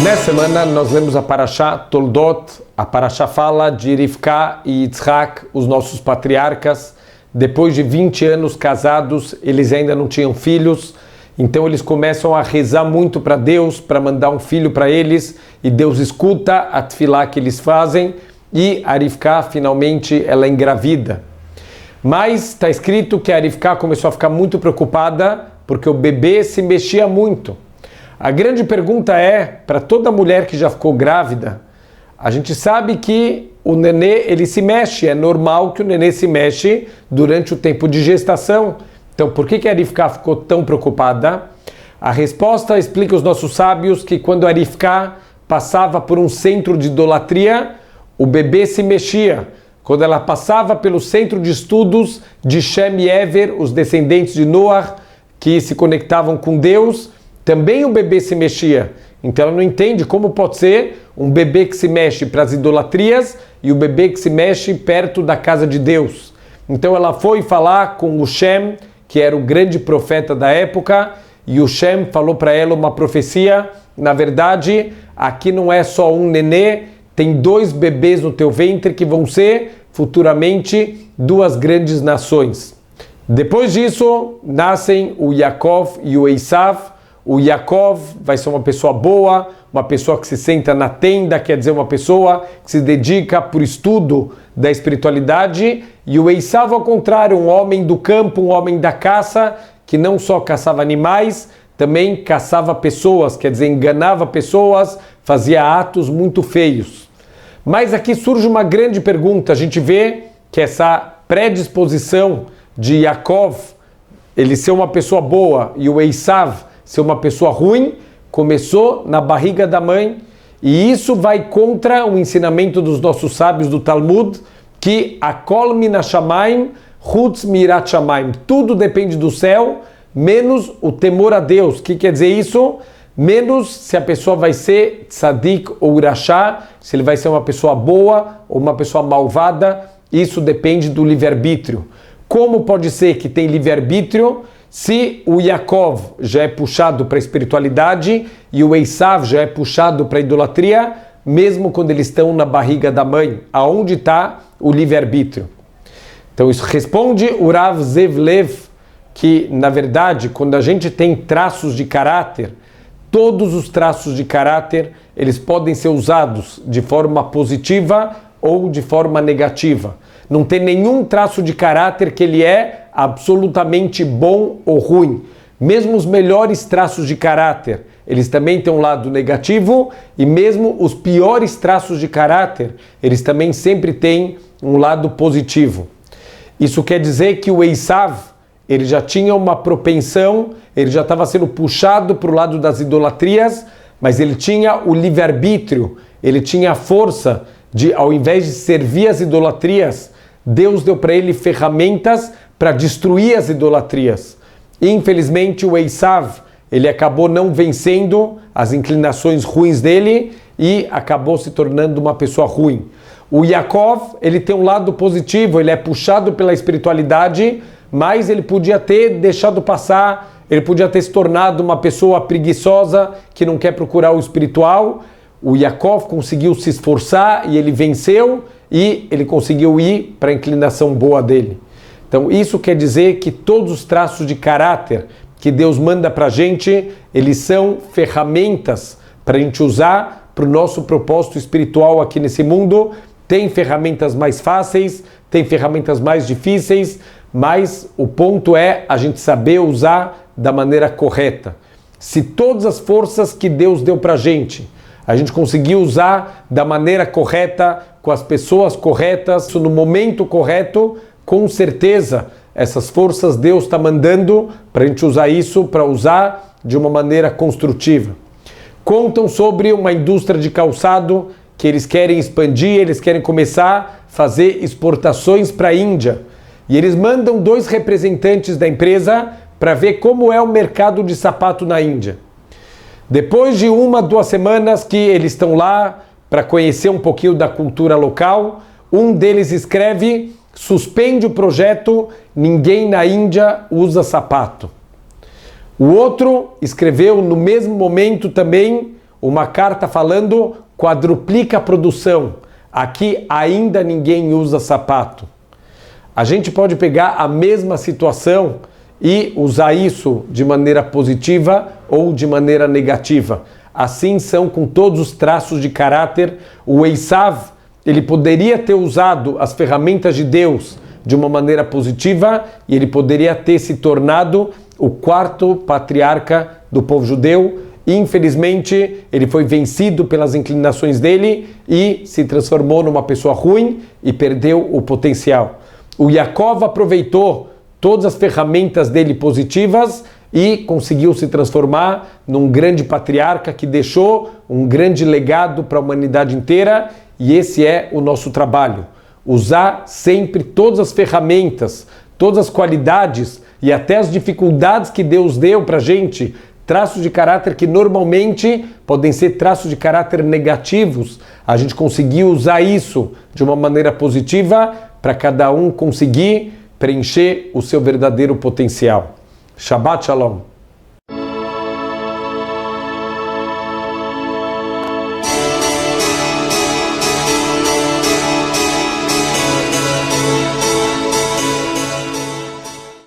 Nessa semana nós lemos a Parashá Toldot. A Parashá fala de Rivka e Yitzhak, os nossos patriarcas. Depois de 20 anos casados, eles ainda não tinham filhos. Então eles começam a rezar muito para Deus, para mandar um filho para eles. E Deus escuta a tefilá que eles fazem. E a Rivka, finalmente, ela engravida. Mas está escrito que a Rivka começou a ficar muito preocupada porque o bebê se mexia muito. A grande pergunta é, para toda mulher que já ficou grávida, a gente sabe que o nenê, ele se mexe, é normal que o nenê se mexe durante o tempo de gestação. Então, por que a Rivka ficou tão preocupada? A resposta explica os nossos sábios que quando a Rivka passava por um centro de idolatria, o bebê se mexia. Quando ela passava pelo centro de estudos de Shem e Ever, os descendentes de Noah, que se conectavam com Deus, também o bebê se mexia. Então ela não entende como pode ser um bebê que se mexe para as idolatrias e o bebê que se mexe perto da casa de Deus. Então ela foi falar com o Shem, que era o grande profeta da época, e o Shem falou para ela uma profecia. Na verdade, aqui não é só um nenê, tem 2 bebês no teu ventre que vão ser futuramente 2 grandes nações. Depois disso, nascem o Yaakov e o Esav. O Yaakov vai ser uma pessoa boa, uma pessoa que se senta na tenda, quer dizer, uma pessoa que se dedica para o estudo da espiritualidade. E o Esav, ao contrário, um homem do campo, um homem da caça, que não só caçava animais, também caçava pessoas, quer dizer, enganava pessoas, fazia atos muito feios. Mas aqui surge uma grande pergunta. A gente vê que essa predisposição de Yaakov, ele ser uma pessoa boa, e o Esav ser uma pessoa ruim, começou na barriga da mãe, e isso vai contra o ensinamento dos nossos sábios do Talmud, que Akol min hashamayim, chutz mirat shamayim, tudo depende do céu, menos o temor a Deus. O que quer dizer isso? Menos se a pessoa vai ser tzadik ou urachá, se ele vai ser uma pessoa boa ou uma pessoa malvada, isso depende do livre-arbítrio. Como pode ser que tem livre-arbítrio se o Yaakov já é puxado para a espiritualidade e o Esav já é puxado para a idolatria, mesmo quando eles estão na barriga da mãe? Aonde está o livre-arbítrio? Então isso responde o Rav Zev Lev, que na verdade quando a gente tem traços de caráter, todos os traços de caráter, eles podem ser usados de forma positiva ou de forma negativa. Não tem nenhum traço de caráter que ele é absolutamente bom ou ruim. Mesmo os melhores traços de caráter, eles também têm um lado negativo, e mesmo os piores traços de caráter, eles também sempre têm um lado positivo. Isso quer dizer que o Esav, ele já tinha uma propensão, ele já estava sendo puxado para o lado das idolatrias, mas ele tinha o livre-arbítrio, ele tinha a força de, ao invés de servir as idolatrias, Deus deu para ele ferramentas para destruir as idolatrias. Infelizmente, o Esav, ele acabou não vencendo as inclinações ruins dele e acabou se tornando uma pessoa ruim. O Yaakov, ele tem um lado positivo, ele é puxado pela espiritualidade, mas ele podia ter deixado passar, ele podia ter se tornado uma pessoa preguiçosa, que não quer procurar o espiritual. O Yaakov conseguiu se esforçar e ele venceu, e ele conseguiu ir para a inclinação boa dele. Então isso quer dizer que todos os traços de caráter que Deus manda para a gente, eles são ferramentas para a gente usar para o nosso propósito espiritual aqui nesse mundo. Tem ferramentas mais fáceis, tem ferramentas mais difíceis, mas o ponto é a gente saber usar da maneira correta. Se todas as forças que Deus deu para a gente conseguir usar da maneira correta, com as pessoas corretas, no momento correto, com certeza essas forças Deus está mandando para a gente usar isso, para usar de uma maneira construtiva. Contam sobre uma indústria de calçado que eles querem expandir, eles querem começar a fazer exportações para a Índia. E eles mandam 2 representantes da empresa para ver como é o mercado de sapato na Índia. Depois de 1, 2 semanas que eles estão lá para conhecer um pouquinho da cultura local, um deles escreve: suspende o projeto, ninguém na Índia usa sapato. O outro escreveu no mesmo momento também uma carta falando quadruplica a produção. Aqui ainda ninguém usa sapato. A gente pode pegar a mesma situação e usar isso de maneira positiva ou de maneira negativa. Assim são com todos os traços de caráter. O Esav, ele poderia ter usado as ferramentas de Deus de uma maneira positiva e ele poderia ter se tornado o quarto patriarca do povo judeu. Infelizmente, ele foi vencido pelas inclinações dele e se transformou numa pessoa ruim e perdeu o potencial. O Yaakov aproveitou todas as ferramentas dele positivas e conseguiu se transformar num grande patriarca que deixou um grande legado para a humanidade inteira, e esse é o nosso trabalho. Usar sempre todas as ferramentas, todas as qualidades e até as dificuldades que Deus deu para a gente, traços de caráter que normalmente podem ser traços de caráter negativos. A gente conseguiu usar isso de uma maneira positiva para cada um conseguir preencher o seu verdadeiro potencial. Shabbat Shalom.